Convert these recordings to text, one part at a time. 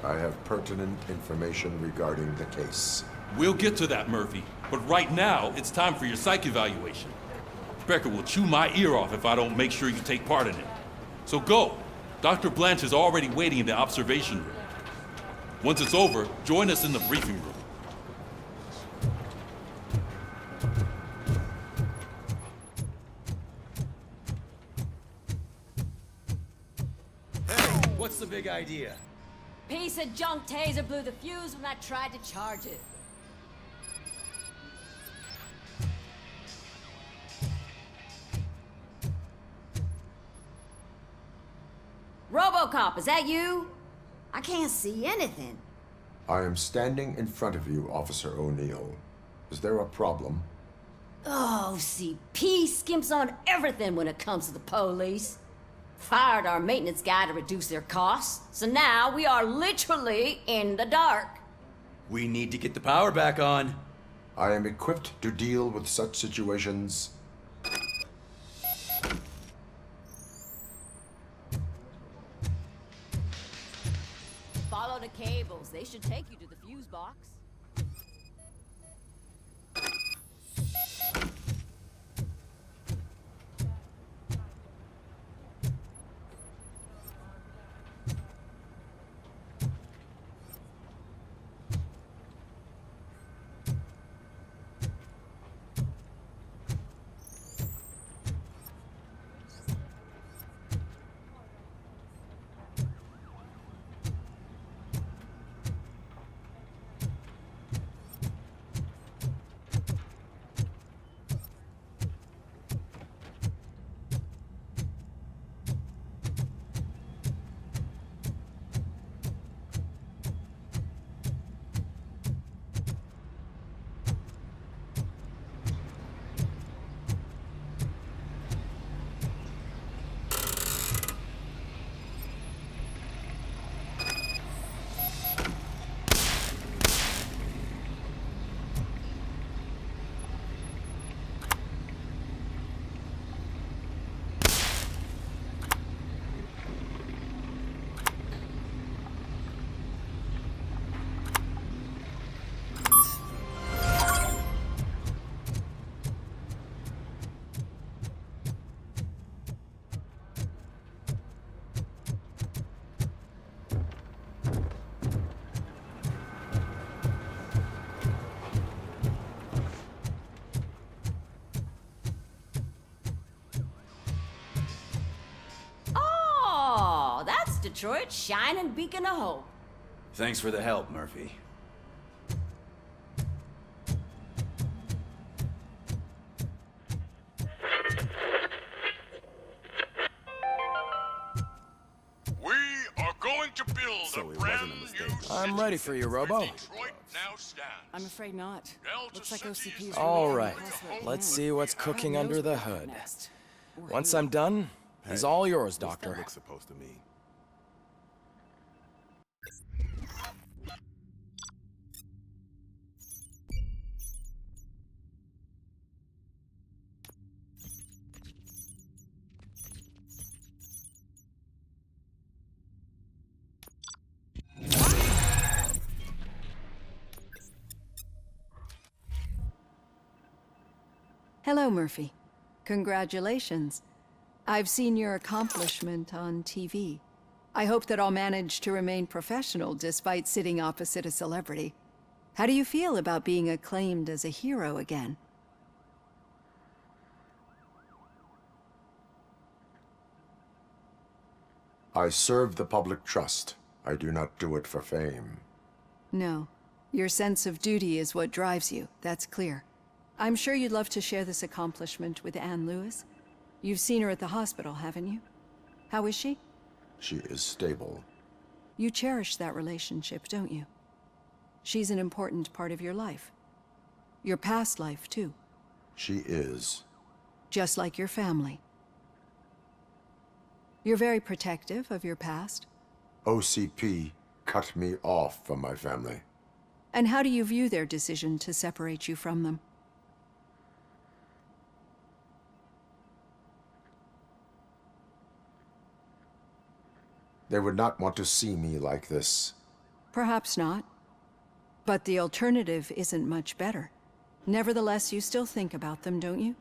I have pertinent information regarding the case. We'll get to that, Murphy. But right now, it's time for your psych evaluation. Becker will chew my ear off if I don't make sure you take part in it. So go. Dr. Blanche is already waiting in the observation room. Once it's over, join us in the briefing room. Hey, what's the big idea? Piece of junk taser blew the fuse when I tried to charge it. Robocop, is that you? I can't see anything. I am standing in front of you, Officer O'Neill. Is there a problem? Oh, CP skimps on everything when it comes to the police. Fired our maintenance guy to reduce their costs, so now we are literally in the dark. We need to get the power back on. I am equipped to deal with such situations. Follow the cables. They should take you to the fuse box. Detroit's shining beacon of hope. Thanks for the help, Murphy. We are going to build a brand new city. I'm ready for you, Robo. Detroit now stands. I'm afraid not. Looks like OCP's All right, let's see what's cooking under the hood. Once I'm done, he's all yours, Doctor. What's that look supposed to mean? Hello, Murphy. Congratulations. I've seen your accomplishment on TV. I hope that I'll manage to remain professional despite sitting opposite a celebrity. How do you feel about being acclaimed as a hero again? I serve the public trust. I do not do it for fame. No. Your sense of duty is what drives you, that's clear. I'm sure you'd love to share this accomplishment with Anne Lewis. You've seen her at the hospital, haven't you? How is she? She is stable. You cherish that relationship, don't you? She's an important part of your life. Your past life, too. She is. Just like your family. You're very protective of your past. OCP cut me off from my family. And how do you view their decision to separate you from them? They would not want to see me like this. Perhaps not. But the alternative isn't much better. Nevertheless, you still think about them, don't you?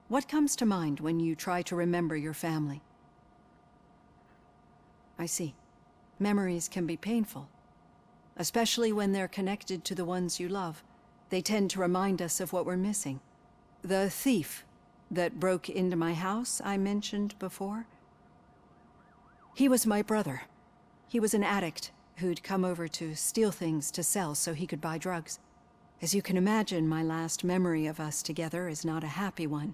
What comes to mind when you try to remember your family? I see. Memories can be painful, especially when they're connected to the ones you love. They tend to remind us of what we're missing. The thief that broke into my house I mentioned before, he was my brother. He was an addict who'd come over to steal things to sell so he could buy drugs. As you can imagine, my last memory of us together is not a happy one.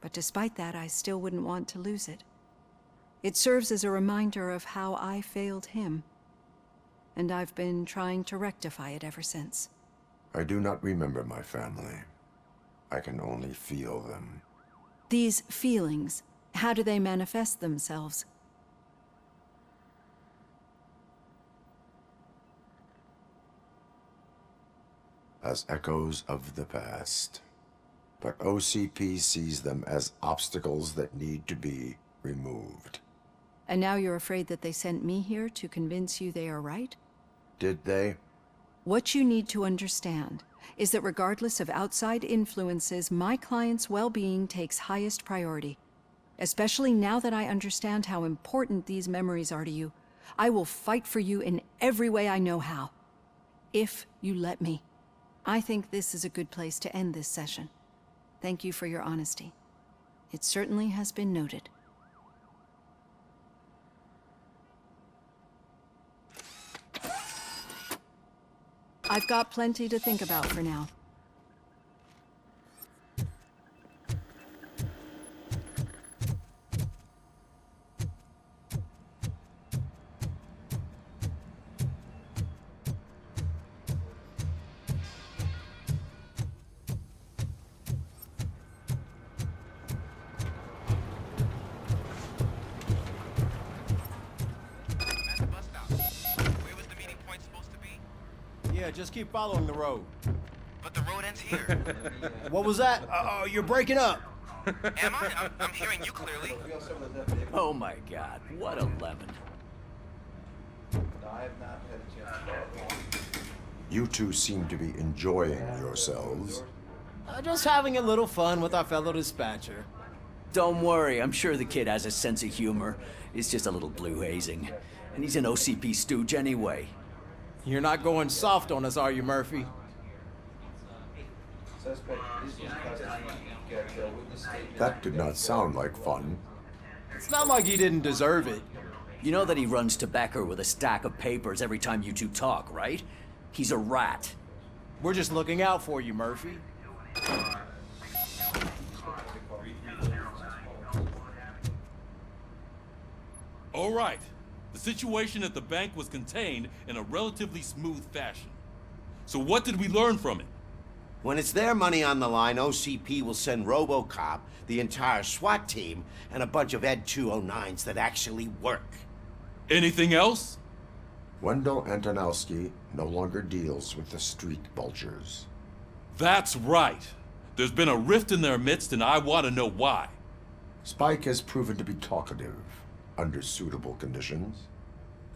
But despite that, I still wouldn't want to lose it. It serves as a reminder of how I failed him. And I've been trying to rectify it ever since. I do not remember my family. I can only feel them. These feelings, how do they manifest themselves? As echoes of the past. But OCP sees them as obstacles that need to be removed. And now you're afraid that they sent me here to convince you they are right? Did they? What you need to understand is that regardless of outside influences, my client's well-being takes highest priority. Especially now that I understand how important these memories are to you, I will fight for you in every way I know how. If you let me. I think this is a good place to end this session. Thank you for your honesty. It certainly has been noted. I've got plenty to think about for now. Yeah, just keep following the road. But the road ends here. What was that? You're breaking up. Am I? I'm hearing you clearly. Oh my god, what a lemon. You two seem to be enjoying yourselves. Just having a little fun with our fellow dispatcher. Don't worry, I'm sure the kid has a sense of humor. It's just a little blue hazing. And he's an OCP stooge anyway. You're not going soft on us, are you, Murphy? That did not sound like fun. It's not like he didn't deserve it. You know that he runs to Becker with a stack of papers every time you two talk, right? He's a rat. We're just looking out for you, Murphy. All right. The situation at the bank was contained in a relatively smooth fashion. So what did we learn from it? When it's their money on the line, OCP will send Robocop, the entire SWAT team, and a bunch of Ed 209s that actually work. Anything else? Wendell Antonowski no longer deals with the street vultures. That's right. There's been a rift in their midst, and I want to know why. Spike has proven to be talkative under suitable conditions.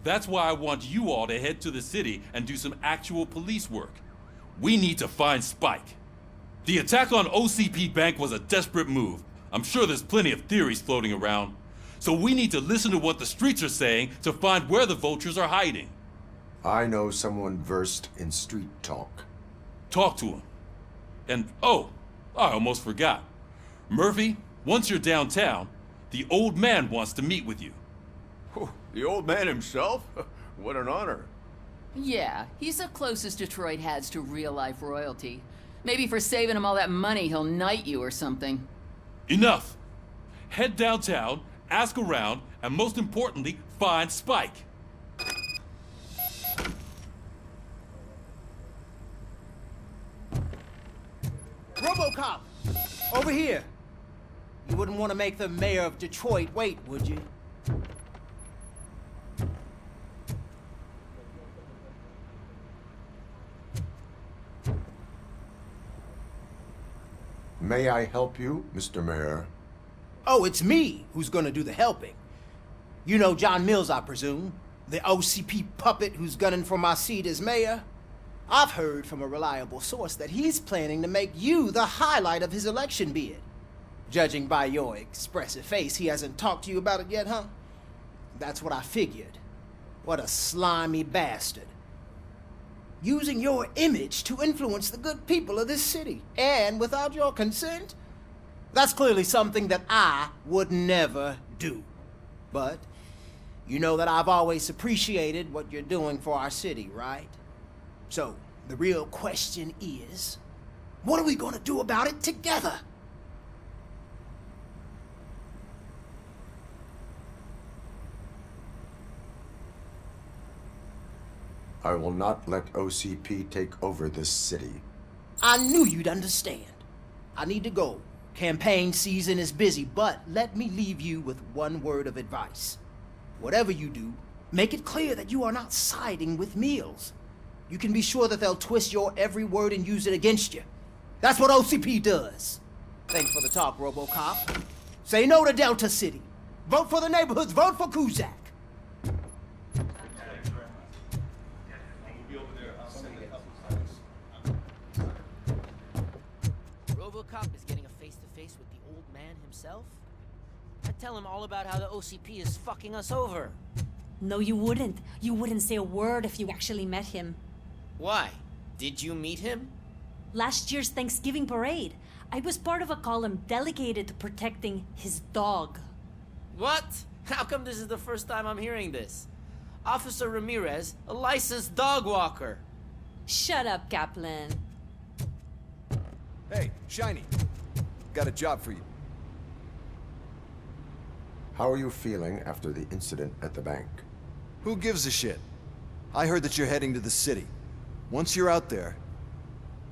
That's why I want you all to head to the city and do some actual police work. We need to find Spike. The attack on OCP Bank was a desperate move. I'm sure there's plenty of theories floating around. So we need to listen to what the streets are saying to find where the vultures are hiding. I know someone versed in street talk. Talk to him. And, oh, I almost forgot. Murphy, once you're downtown, the old man wants to meet with you. The old man himself? What an honor. Yeah, he's the closest Detroit has to real-life royalty. Maybe for saving him all that money, he'll knight you or something. Enough! Head downtown, ask around, and most importantly, find Spike. Robocop! Over here! You wouldn't want to make the mayor of Detroit wait, would you? May I help you, Mr. Mayor? Oh, it's me who's gonna do the helping. You know John Mills, I presume? The OCP puppet who's gunning for my seat as mayor? I've heard from a reliable source that he's planning to make you the highlight of his election bid. Judging by your expressive face, he hasn't talked to you about it yet, huh? That's what I figured. What a slimy bastard. Using your image to influence the good people of this city, and without your consent? That's clearly something that I would never do. But you know that I've always appreciated what you're doing for our city, right? So, the real question is, what are we gonna do about it together? I will not let OCP take over this city. I knew you'd understand. I need to go. Campaign season is busy, but let me leave you with one word of advice. Whatever you do, make it clear that you are not siding with Mills. You can be sure that they'll twist your every word and use it against you. That's what OCP does. Thanks for the talk, Robocop. Say no to Delta City. Vote for the neighborhoods. Vote for Kuzak. Robocop is getting a face-to-face with the old man himself? I'd tell him all about how the OCP is fucking us over. No, you wouldn't. You wouldn't say a word if you actually met him. Why? Did you meet him? Last year's Thanksgiving parade, I was part of a column dedicated to protecting his dog. What? How come this is the first time I'm hearing this? Officer Ramirez, a licensed dog walker. Shut up, Kaplan. Hey, Shiny. Got a job for you. How are you feeling after the incident at the bank? Who gives a shit? I heard that you're heading to the city. Once you're out there,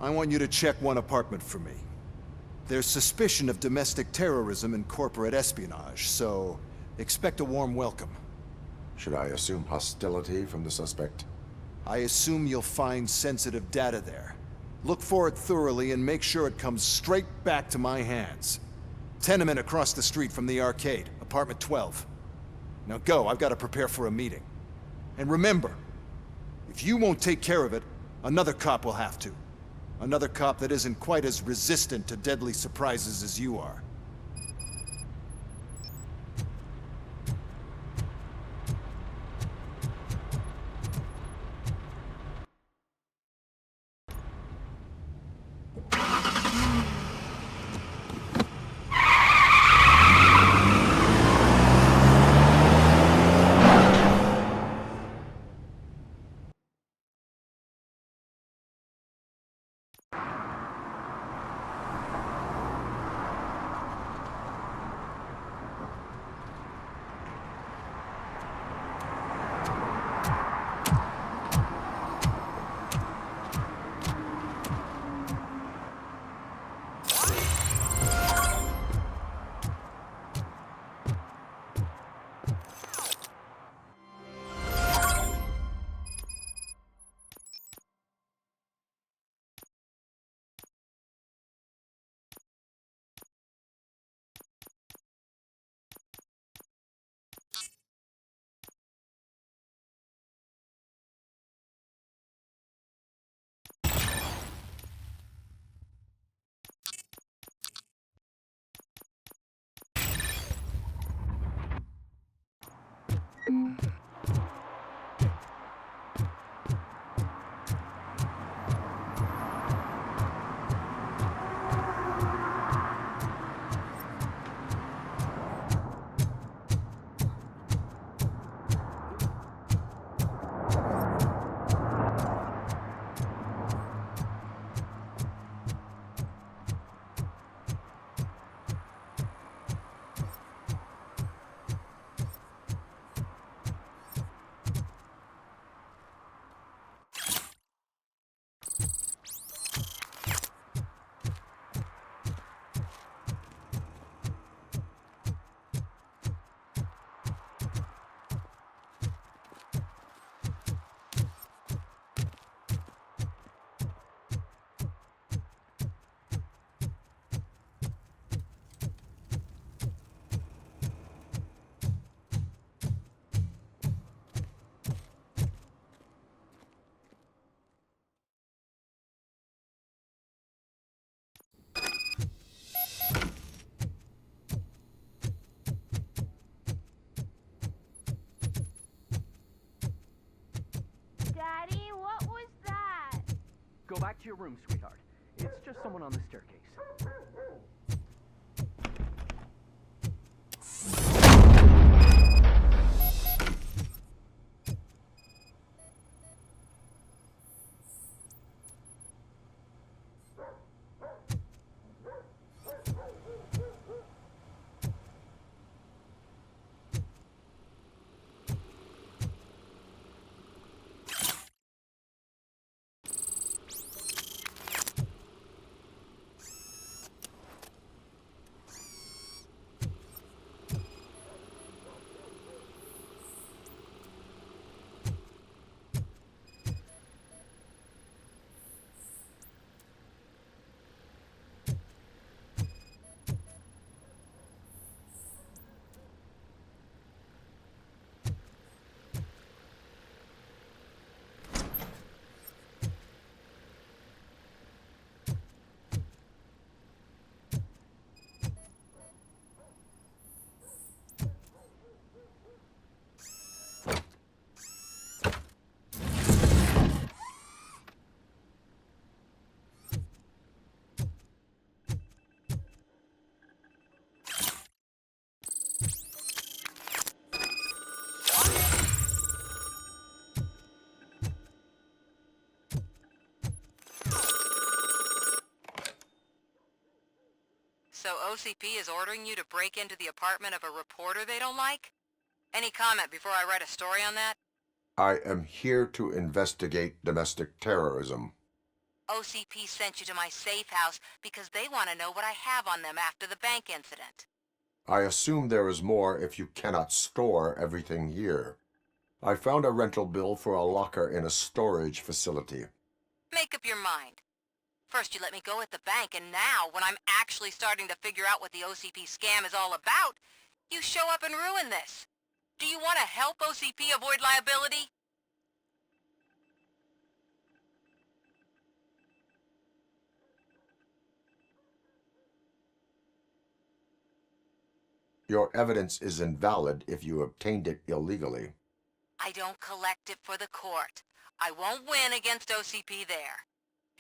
I want you to check one apartment for me. There's suspicion of domestic terrorism and corporate espionage, so expect a warm welcome. Should I assume hostility from the suspect? I assume you'll find sensitive data there. Look for it thoroughly and make sure it comes straight back to my hands. Tenement across the street from the arcade, apartment 12. Now go, I've got to prepare for a meeting. And remember, if you won't take care of it, another cop will have to. Another cop that isn't quite as resistant to deadly surprises as you are. Go back to your room, sweetheart. It's just someone on the staircase. So OCP is ordering you to break into the apartment of a reporter they don't like? Any comment before I write a story on that? I am here to investigate domestic terrorism. OCP sent you to my safe house because they want to know what I have on them after the bank incident. I assume there is more if you cannot store everything here. I found a rental bill for a locker in a storage facility. Make up your mind. First you let me go at the bank, and now, when I'm actually starting to figure out what the OCP scam is all about, you show up and ruin this. Do you want to help OCP avoid liability? Your evidence is invalid if you obtained it illegally. I don't collect it for the court. I won't win against OCP there.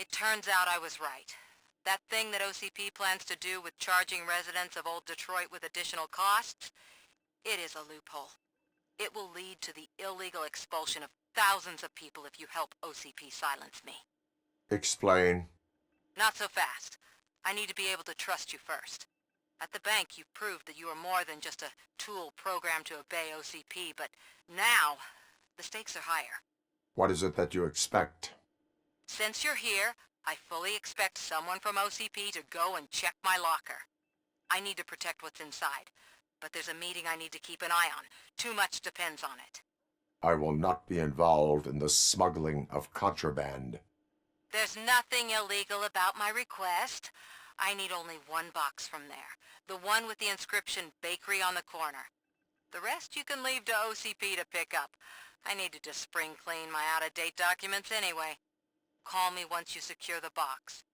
It turns out I was right. That thing that OCP plans to do with charging residents of Old Detroit with additional costs, it is a loophole. It will lead to the illegal expulsion of thousands of people if you help OCP silence me. Explain. Not so fast. I need to be able to trust you first. At the bank, you've proved that you are more than just a tool programmed to obey OCP, but now, the stakes are higher. What is it that you expect? Since you're here, I fully expect someone from OCP to go and check my locker. I need to protect what's inside, but there's a meeting I need to keep an eye on. Too much depends on it. I will not be involved in the smuggling of contraband. There's nothing illegal about my request. I need only one box from there. The one with the inscription Bakery on the corner. The rest you can leave to OCP to pick up. I needed to spring clean my out-of-date documents anyway. Call me once you secure the box.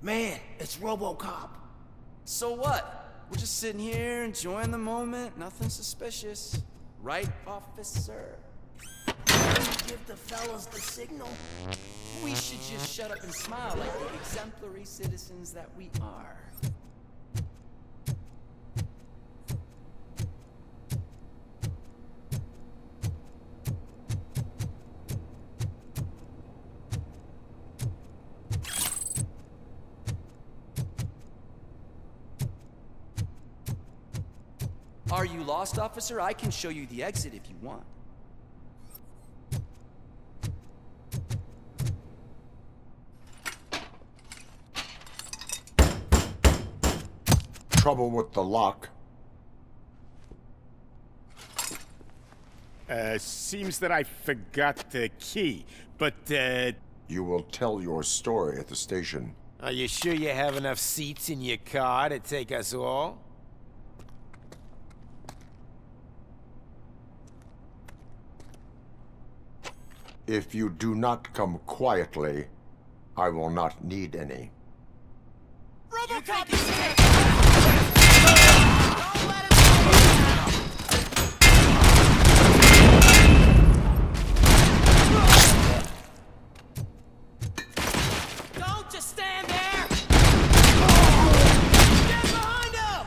Man, it's Robocop. So what? We're just sitting here enjoying the moment. Nothing suspicious. Right, officer? Give the fellas the signal. We should just shut up and smile like the exemplary citizens that we are. Are you lost, officer? I can show you the exit if you want. Trouble with the lock. Seems that I forgot the key, but, You will tell your story at the station. Are you sure you have enough seats in your car to take us all? If you do not come quietly, I will not need any. Robocop! Don't just stand there! Get behind him!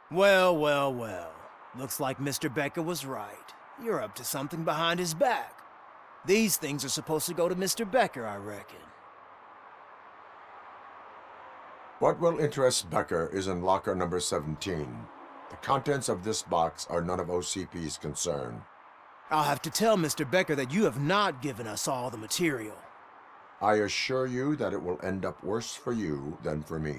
Well, well, well. Looks like Mr. Becker was right. You're up to something behind his back. These things are supposed to go to Mr. Becker, I reckon. What will interest Becker is in locker number 17. The contents of this box are none of OCP's concern. I'll have to tell Mr. Becker that you have not given us all the material. I assure you that it will end up worse for you than for me.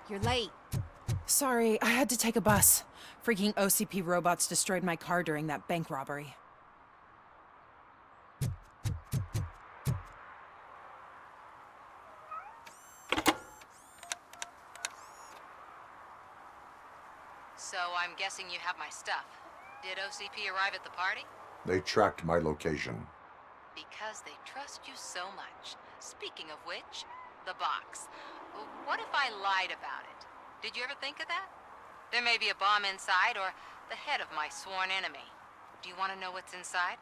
You're late. Sorry, I had to take a bus. Freaking OCP robots destroyed my car during that bank robbery. So I'm guessing you have my stuff. Did OCP arrive at the party? They tracked my location. Because they trust you so much. Speaking of which, the box. What if I lied about it? Did you ever think of that? There may be a bomb inside or the head of my sworn enemy. Do you want to know what's inside?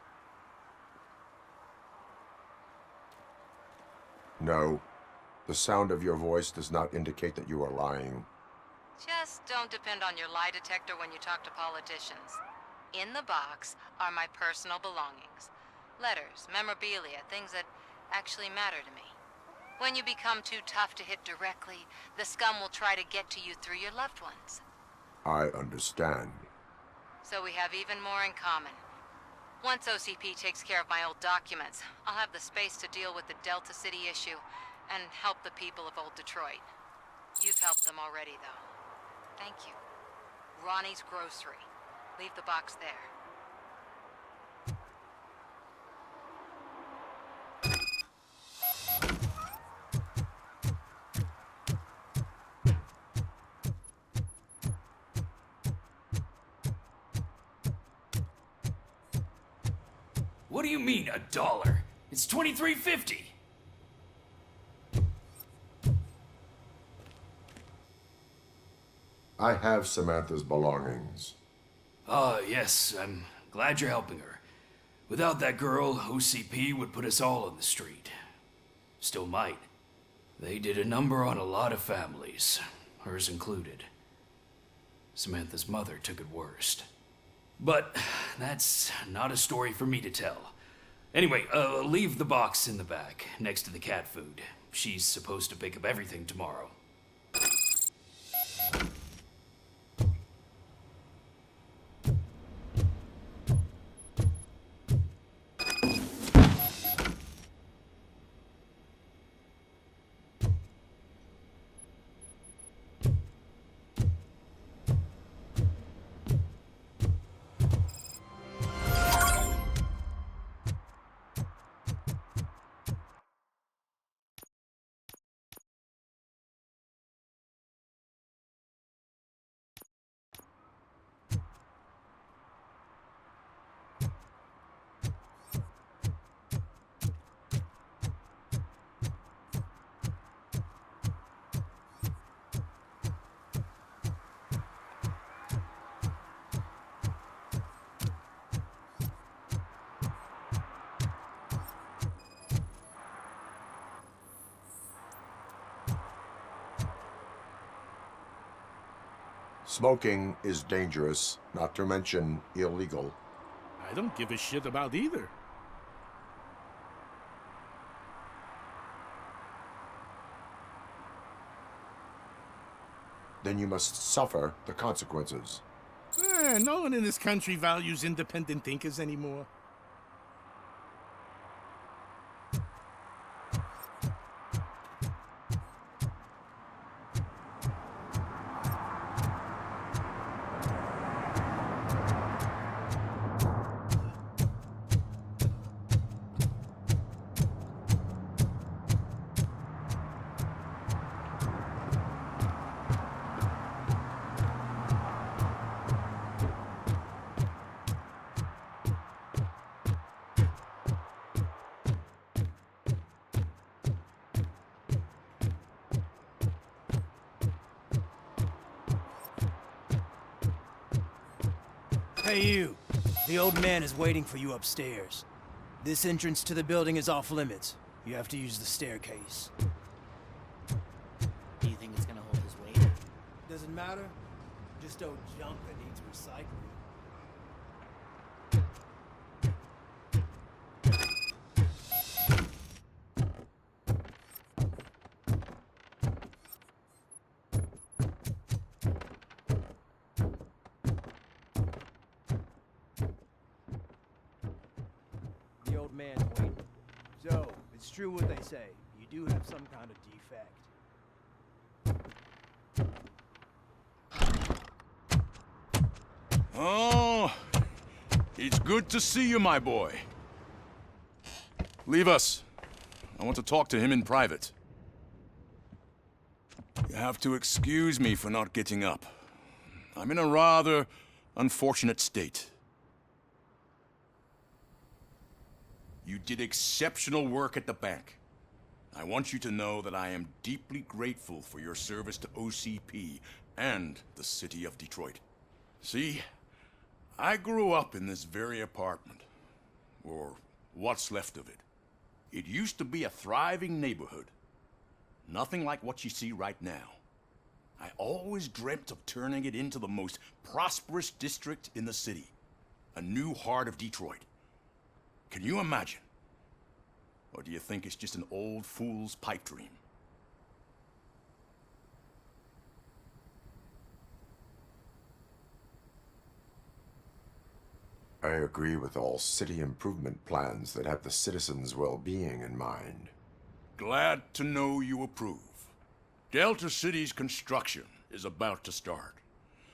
No. The sound of your voice does not indicate that you are lying. Just don't depend on your lie detector when you talk to politicians. In the box are my personal belongings. Letters, memorabilia, things that actually matter to me. When you become too tough to hit directly, the scum will try to get to you through your loved ones. I understand. So we have even more in common. Once OCP takes care of my old documents, I'll have the space to deal with the Delta City issue and help the people of Old Detroit. You've helped them already, though. Thank you. Ronnie's Grocery. Leave the box there. What do you mean, $1? It's $23.50. I have Samantha's belongings. Ah, yes, I'm glad you're helping her. Without that girl, OCP would put us all on the street. Still might. They did a number on a lot of families, hers included. Samantha's mother took it worst. But that's not a story for me to tell. Anyway, leave the box in the back, next to the cat food. She's supposed to pick up everything tomorrow. Smoking is dangerous, not to mention illegal. I don't give a shit about either. Then you must suffer the consequences. No one in this country values independent thinkers anymore. Hey you, the old man is waiting for you upstairs. This entrance to the building is off limits. You have to use the staircase. Do you think it's gonna hold his weight? Doesn't matter. Just don't junk that needs recycling. The old man's waiting. So, it's true what they say. You do have some kind of defect. Oh, it's good to see you, my boy. Leave us. I want to talk to him in private. You have to excuse me for not getting up. I'm in a rather unfortunate state. You did exceptional work at the bank. I want you to know that I am deeply grateful for your service to OCP and the city of Detroit. See, I grew up in this very apartment, or what's left of it. It used to be a thriving neighborhood. Nothing like what you see right now. I always dreamt of turning it into the most prosperous district in the city. A new heart of Detroit. Can you imagine? Or do you think it's just an old fool's pipe dream? I agree with all city improvement plans that have the citizens' well-being in mind. Glad to know you approve. Delta City's construction is about to start.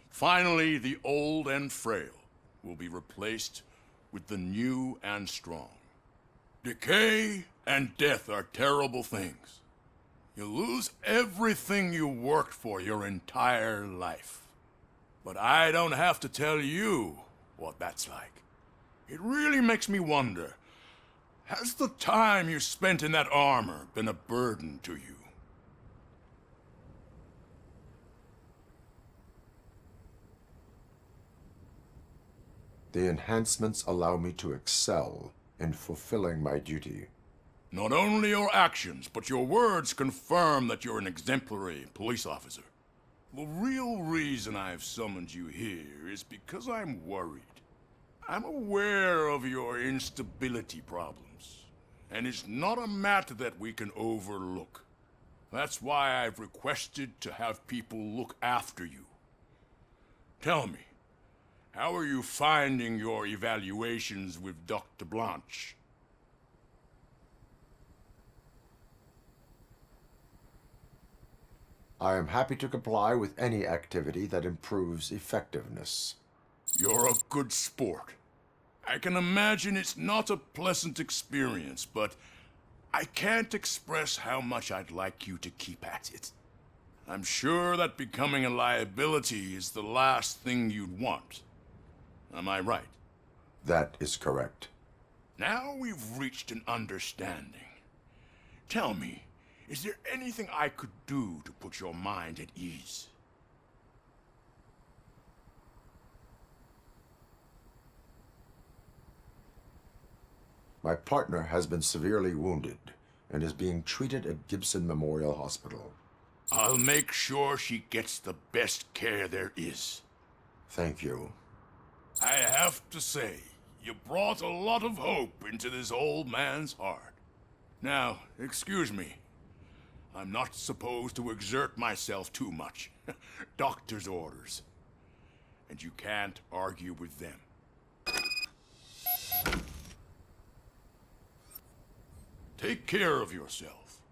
Finally, the old and frail will be replaced with the new and strong. Decay and death are terrible things. You lose everything you worked for your entire life. But I don't have to tell you what that's like. It really makes me wonder, has the time you spent in that armor been a burden to you? The enhancements allow me to excel in fulfilling my duty. Not only your actions, but your words confirm that you're an exemplary police officer. The real reason I've summoned you here is because I'm worried. I'm aware of your instability problems, and it's not a matter that we can overlook. That's why I've requested to have people look after you. Tell me, how are you finding your evaluations with Dr. Blanche? I am happy to comply with any activity that improves effectiveness. You're a good sport. I can imagine it's not a pleasant experience, but I can't express how much I'd like you to keep at it. I'm sure that becoming a liability is the last thing you'd want. Am I right? That is correct. Now we've reached an understanding. Tell me, is there anything I could do to put your mind at ease? My partner has been severely wounded and is being treated at Gibson Memorial Hospital. I'll make sure she gets the best care there is. Thank you. I have to say, you brought a lot of hope into this old man's heart. Now, excuse me. I'm not supposed to exert myself too much. Doctor's orders. And you can't argue with them. Take care of yourself.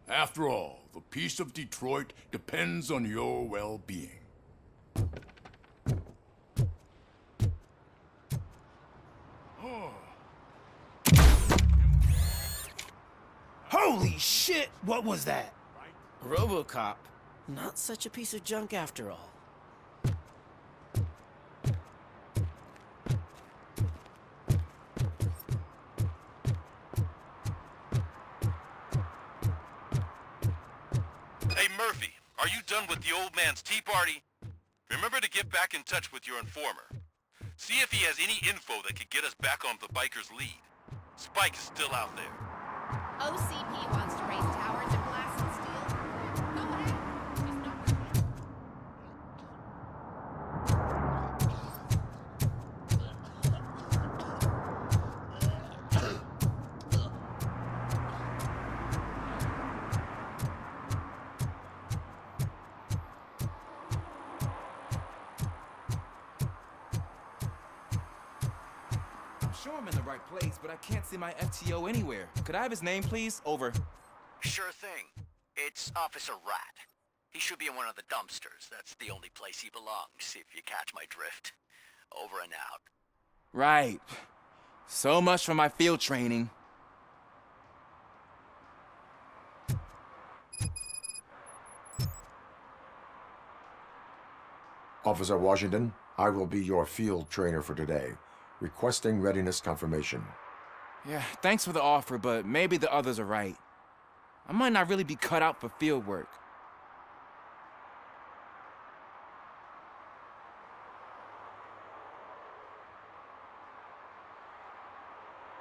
After all, the peace of Detroit depends on your well-being. Holy shit! What was that? Robocop. Not such a piece of junk after all. Hey, Murphy, are you done with the old man's tea party? Remember to get back in touch with your informer. See if he has any info that could get us back on the biker's lead. Spike is still out there. OCP wants to raise towers and glass and steel. Go ahead. Just not working. I'm sure I'm in the right place, but I can't see my FTO anywhere. Could I have his name, please? Over. Sure thing. It's Officer Rat. He should be in one of the dumpsters. That's the only place he belongs, if you catch my drift. Over and out. Right. So much for my field training. Officer Washington, I will be your field trainer for today. Requesting readiness confirmation. Yeah, thanks for the offer, but maybe the others are right. I might not really be cut out for field work.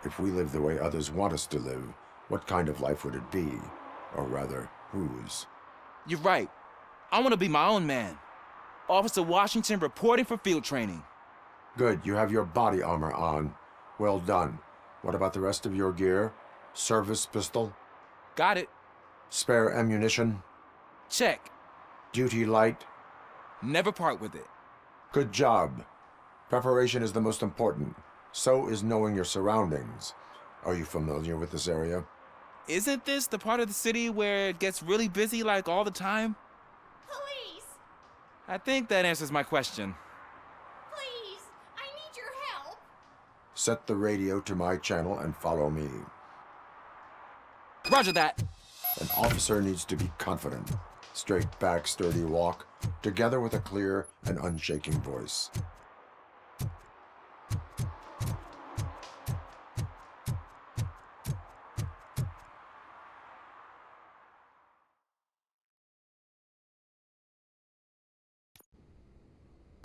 If we live the way others want us to live, what kind of life would it be? Or rather, whose? You're right. I want to be my own man. Officer Washington reporting for field training. Good, you have your body armor on. Well done. What about the rest of your gear? Service pistol? Got it. Spare ammunition? Check. Duty light? Never part with it. Good job. Preparation is the most important. So is knowing your surroundings. Are you familiar with this area? Isn't this the part of the city where it gets really busy like all the time? Police! I think that answers my question. Please! I need your help! Set the radio to my channel and follow me. Roger that. An officer needs to be confident. Straight back, sturdy walk, together with a clear and unshaking voice.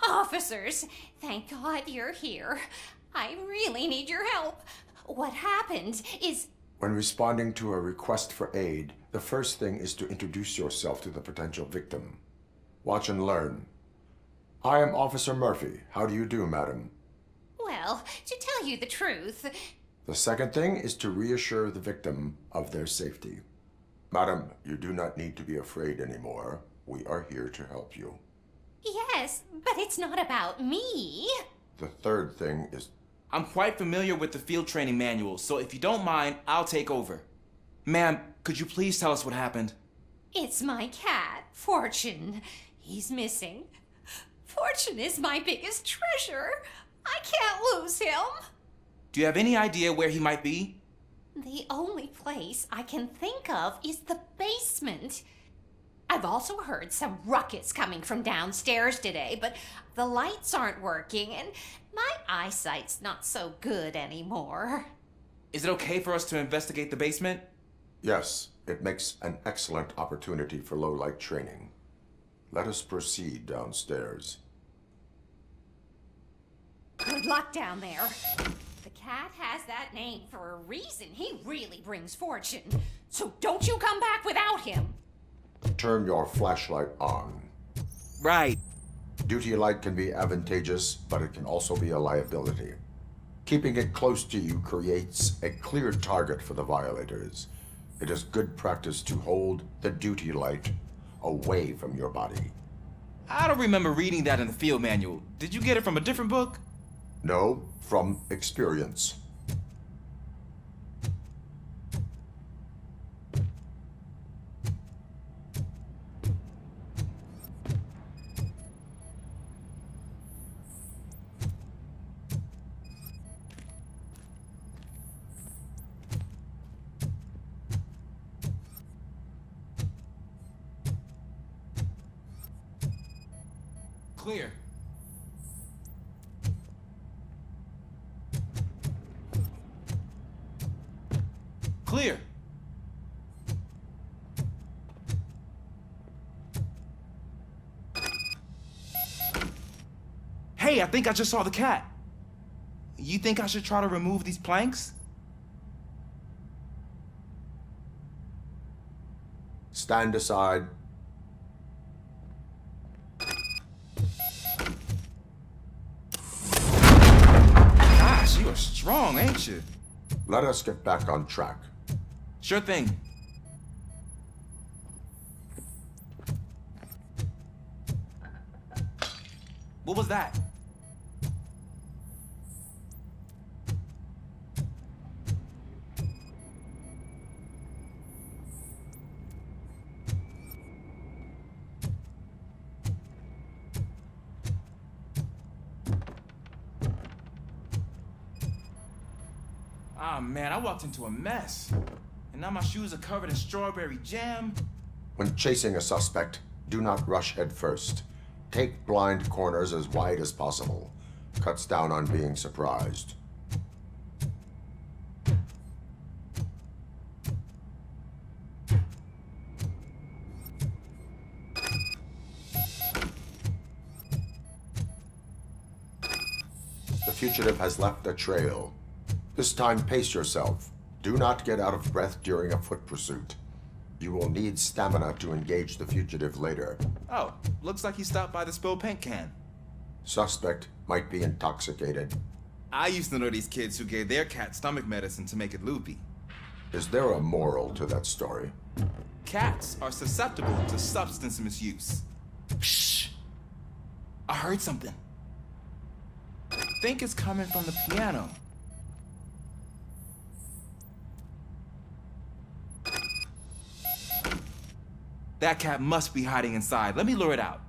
Officers, thank God you're here. I really need your help. What happened is... When responding to a request for aid, the first thing is to introduce yourself to the potential victim. Watch and learn. I am Officer Murphy. How do you do, madam? Well, to tell you the truth... The second thing is to reassure the victim of their safety. Madam, you do not need to be afraid anymore. We are here to help you. Yes, but it's not about me. The third thing is... I'm quite familiar with the field training manual, so if you don't mind, I'll take over. Ma'am, could you please tell us what happened? It's my cat, Fortune. He's missing. Fortune is my biggest treasure. I can't lose him. Do you have any idea where he might be? The only place I can think of is the basement. I've also heard some ruckus coming from downstairs today, but the lights aren't working and my eyesight's not so good anymore. Is it okay for us to investigate the basement? Yes, it makes an excellent opportunity for low-light training. Let us proceed downstairs. Good luck down there. The cat has that name for a reason. He really brings fortune. So don't you come back without him. Turn your flashlight on. Right. Duty light can be advantageous, but it can also be a liability. Keeping it close to you creates a clear target for the violators. It is good practice to hold the duty light away from your body. I don't remember reading that in the field manual. Did you get it from a different book? No, from experience. Clear. Clear. Hey, I think I just saw the cat. You think I should try to remove these planks? Stand aside. Gosh, you are strong, ain't you? Let us get back on track. Sure thing. What was that? Ah, man, I walked into a mess. And now my shoes are covered in strawberry jam. When chasing a suspect, do not rush head first. Take blind corners as wide as possible. Cuts down on being surprised. The fugitive has left a trail. This time, pace yourself. Do not get out of breath during a foot pursuit. You will need stamina to engage the fugitive later. Oh, looks like he stopped by the spilled paint can. Suspect might be intoxicated. I used to know these kids who gave their cat stomach medicine to make it loopy. Is there a moral to that story? Cats are susceptible to substance misuse. Shh! I heard something. think it's coming from the piano. That cat must be hiding inside. Let me lure it out.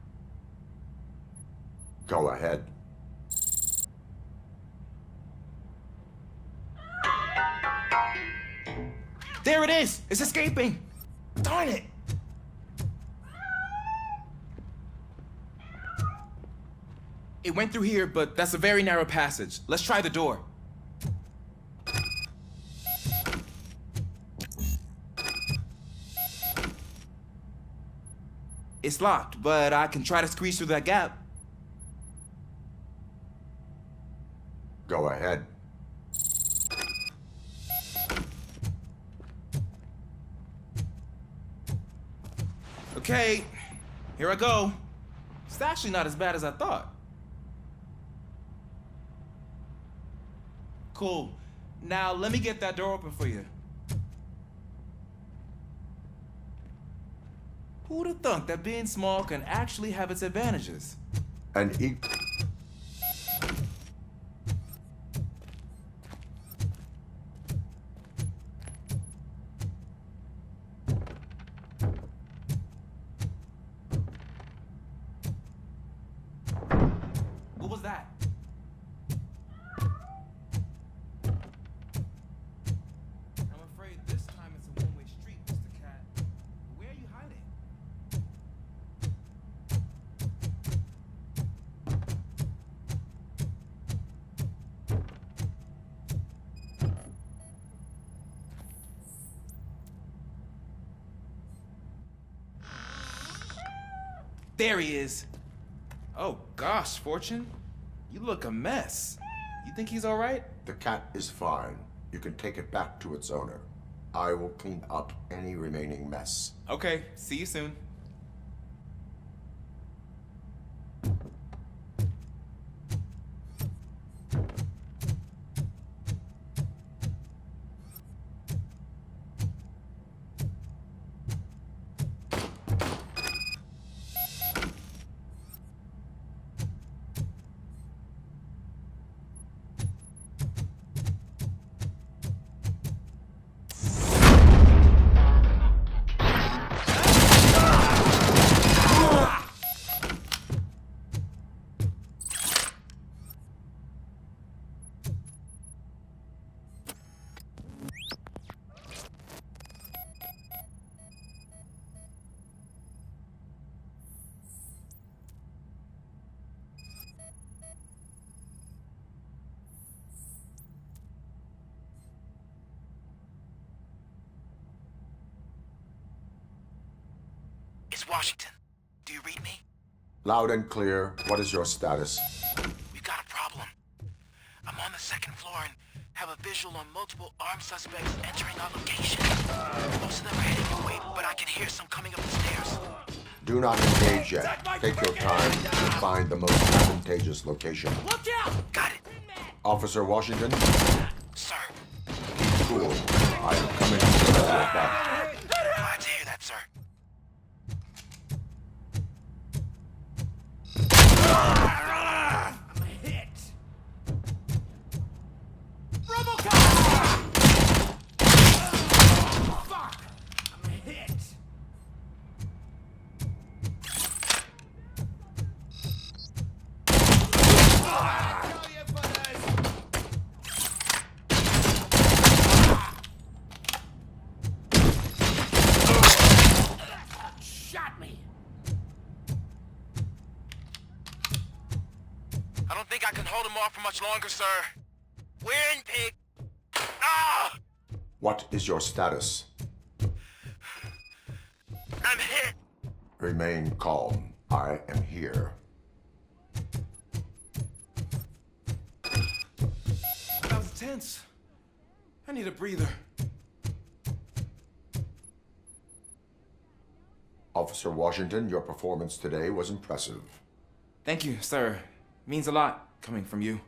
Go ahead. There it is! It's escaping! Darn it! It went through here, but that's a very narrow passage. Let's try the door. It's locked, but I can try to squeeze through that gap. Go ahead. Okay, here I go. It's actually not as bad as I thought. Cool. Now let me get that door open for you. Who'd have thunk that being small can actually have its advantages? And What was that? I'm afraid this time it's a one-way street, Mr. Cat. Where are you hiding? There he is. Oh gosh, Fortune. You look a mess. You think he's all right? the cat is fine. You can take it back to its owner. I will clean up any remaining mess. Okay, see you soon. It's Washington. Do you read me? Loud and clear. What is your status? We've got a problem. I'm on the second floor and have a visual on multiple armed suspects entering our location. Most of them are heading your way, but I can hear some coming up the stairs. Do not engage yet. Take your time to find the most advantageous location. Look out! Got it. Officer Washington, Sir. keep cool. I am coming to your back. Glad to hear that, sir. I'm hit. Robocop! Fuck! I'm hit. Shot me. I don't think I can hold him off for much longer, sir. Win, pig! Ah! What is your status? I'm hit! Remain calm. I am here. That was tense. I need a breather. Officer Washington, your performance today was impressive. Thank you, sir. Means a lot coming from you.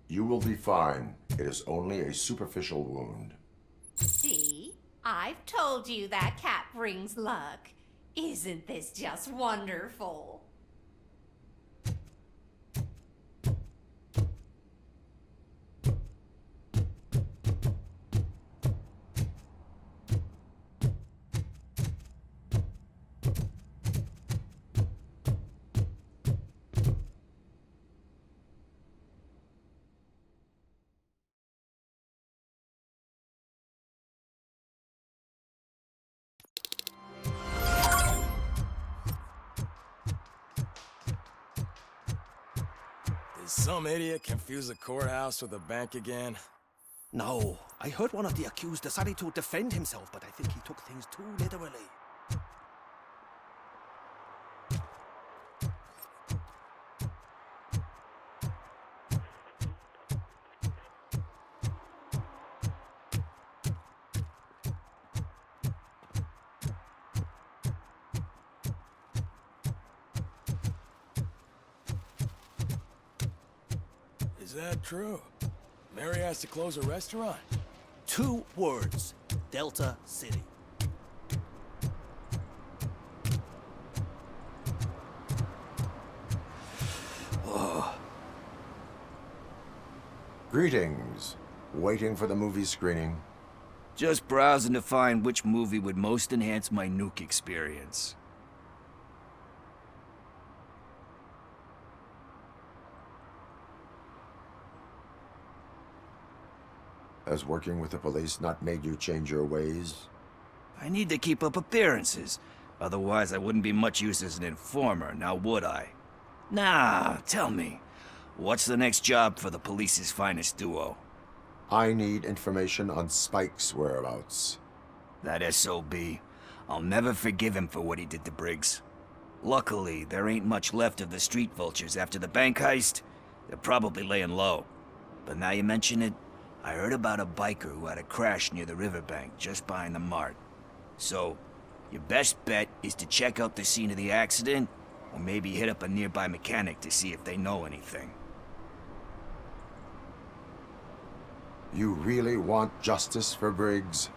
You will be fine. It is only a superficial wound. See? I've told you that cat brings luck. Isn't this just wonderful? Some idiot confused the courthouse with a bank again. No, I heard one of the accused decided to defend himself, but I think he took things too literally. Is that true? Mary has to close a restaurant? 2 words. Delta City. Greetings. Waiting for the movie screening? Just browsing to find which movie would most enhance my nuke experience. Has working with the police not made you change your ways? I need to keep up appearances. Otherwise, I wouldn't be much use as an informer, now would I? Nah, tell me. What's the next job for the police's finest duo? I need information on Spike's whereabouts. That SOB. I'll never forgive him for what he did to Briggs. Luckily, there ain't much left of the street vultures after the bank heist. They're probably laying low. But now you mention it, I heard about a biker who had a crash near the riverbank just behind the mart. So, your best bet is to check out the scene of the accident, or maybe hit up a nearby mechanic to see if they know anything. You really want justice for Briggs?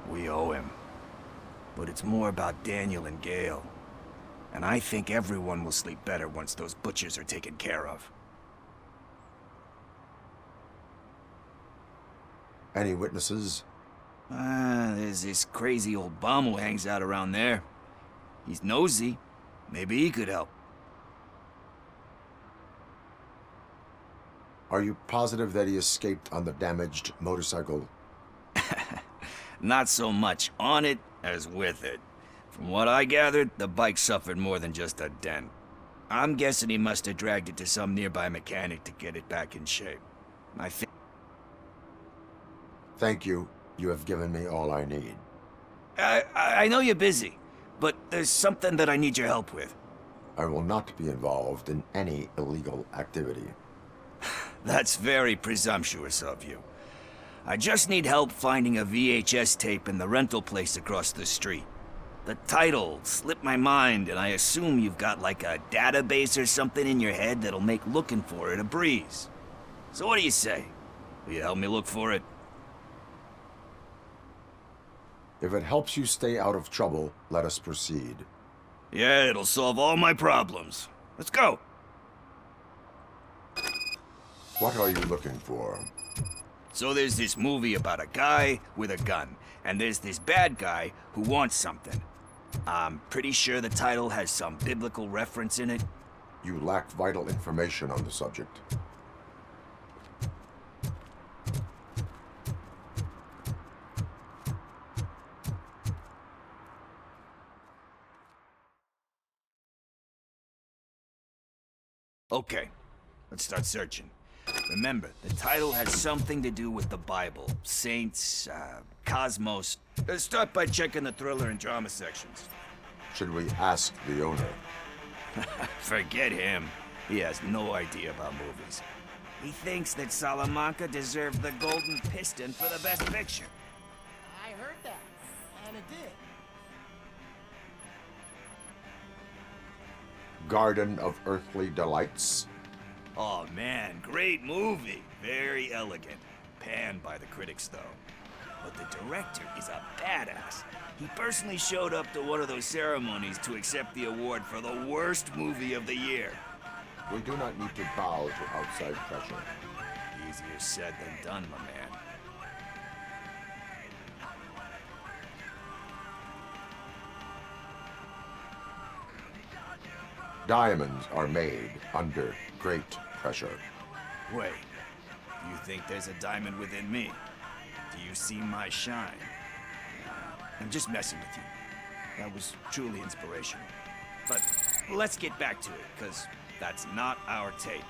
We owe him. But it's more about Daniel and Gale. And I think everyone will sleep better once those butchers are taken care of. Any witnesses? There's this crazy old bum who hangs out around there. He's nosy. Maybe he could help. Are you positive that he escaped on the damaged motorcycle? Not so much on it as with it. From what I gathered, the bike suffered more than just a dent. I'm guessing he must have dragged it to some nearby mechanic to get it back in shape. I think... Thank you. You have given me all I need. I know you're busy, but there's something that I need your help with. I will not be involved in any illegal activity. That's very presumptuous of you. I just need help finding a VHS tape in the rental place across the street. The title slipped my mind, and I assume you've got like a database or something in your head that'll make looking for it a breeze. So what do you say? Will you help me look for it? If it helps you stay out of trouble, let us proceed. Yeah, it'll solve all my problems. Let's go! What are you looking for? So there's this movie about a guy with a gun, and there's this bad guy who wants something. I'm pretty sure the title has some biblical reference in it. You lack vital information on the subject. Okay, let's start searching. Remember, the title has something to do with the Bible, saints, cosmos. Let's start by checking the thriller and drama sections. Should we ask the owner? Forget him. He has no idea about movies. He thinks that Salamanca deserved the Golden Piston for the Best Picture. I heard that, and it did. Garden of Earthly Delights? Oh man, great movie. Very elegant. Panned by the critics though. But the director is a badass. He personally showed up to one of those ceremonies to accept the award for the worst movie of the year. We do not need to bow to outside pressure. Easier said than done, my man. Diamonds are made under great pressure. Wait, do you think there's a diamond within me? Do you see my shine? I'm just messing with you. That was truly inspirational. But let's get back to it, because that's not our tape.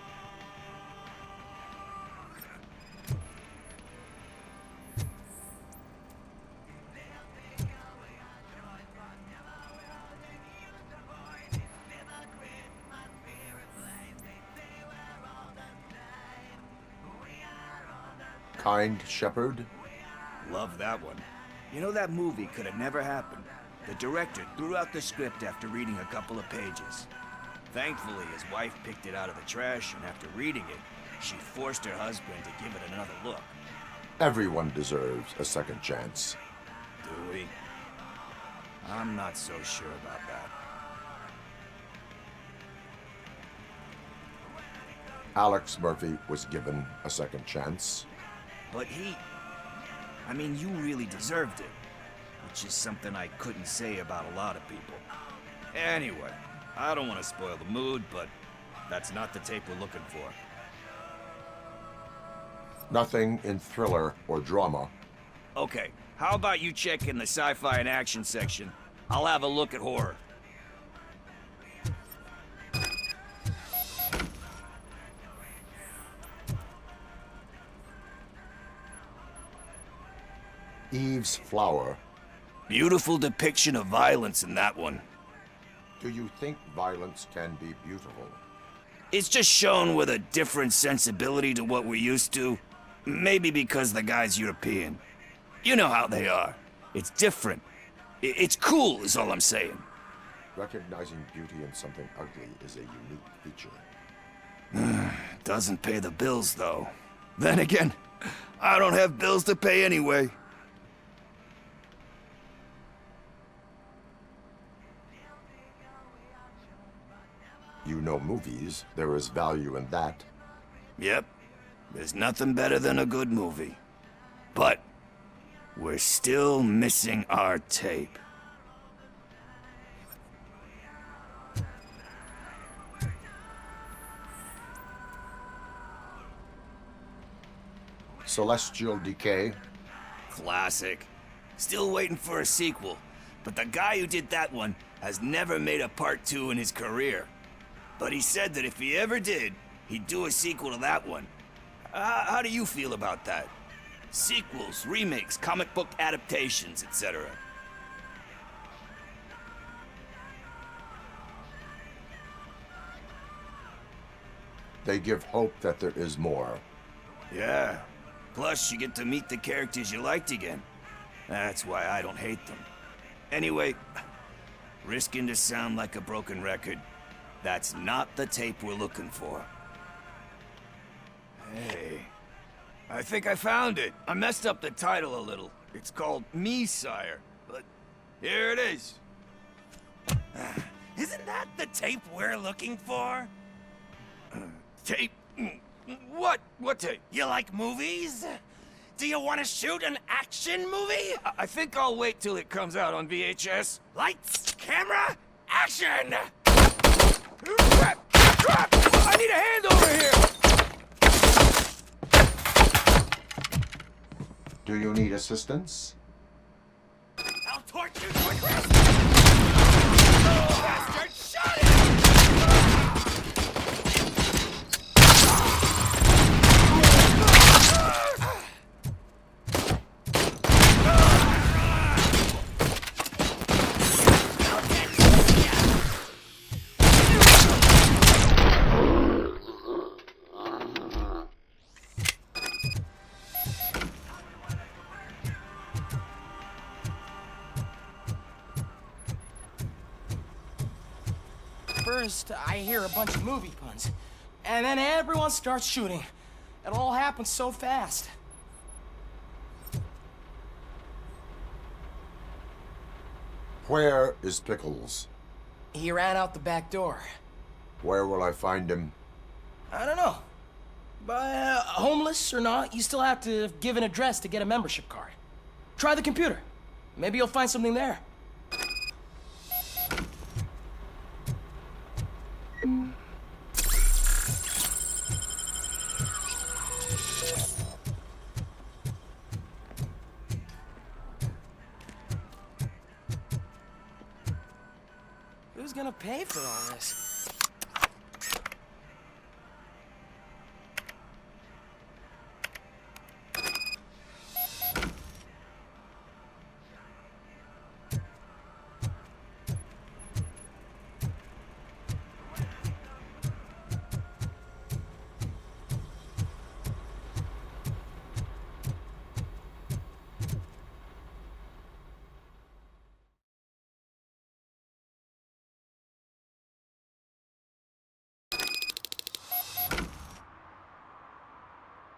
kind shepherd? Love that one. You know, that movie could have never happened. The director threw out the script after reading a couple of pages. Thankfully, his wife picked it out of the trash, and after reading it, she forced her husband to give it another look. Everyone deserves a second chance. Do we? I'm not so sure about that. Alex Murphy was given a second chance. But I mean, you really deserved it. Which is something I couldn't say about a lot of people. Anyway, I don't want to spoil the mood, but that's not the tape we're looking for. Nothing in thriller or drama. Okay, how about you check in the sci-fi and action section? I'll have a look at horror. Eve's Flower. Beautiful depiction of violence in that one. Do you think violence can be beautiful? It's just shown with a different sensibility to what we're used to. Maybe because the guy's European. You know how they are. It's different. It's cool, is all I'm saying. Recognizing beauty in something ugly is a unique feature. Doesn't pay the bills, though. Then again, I don't have bills to pay anyway. You know movies. There is value in that. Yep. There's nothing better than a good movie. But we're still missing our tape. Celestial Decay. Classic. Still waiting for a sequel. But the guy who did that one has never made a part 2 in his career. But he said that if he ever did, he'd do a sequel to that one. How do you feel about that? Sequels, remakes, comic book adaptations, etc. They give hope that there is more. Yeah. Plus, you get to meet the characters you liked again. That's why I don't hate them. Anyway, risking to sound like a broken record, that's not the tape we're looking for. Hey, I think I found it. I messed up the title a little. It's called Me, Sire, but here it is. Isn't that the tape we're looking for? Tape? What? What tape? You like movies? Do you want to shoot an action movie? I think I'll wait till it comes out on VHS. Lights, camera, action! Crap! Crap! I need a hand over here! Do you need assistance? I'll torch you to a crisp! Bastard, shut it! First, I hear a bunch of movie puns, and then everyone starts shooting. It all happens so fast. Where is Pickles? He ran out the back door. Where will I find him? I don't know. But homeless or not, you still have to give an address to get a membership card. Try the computer. Maybe you'll find something there. Who's gonna pay for all this?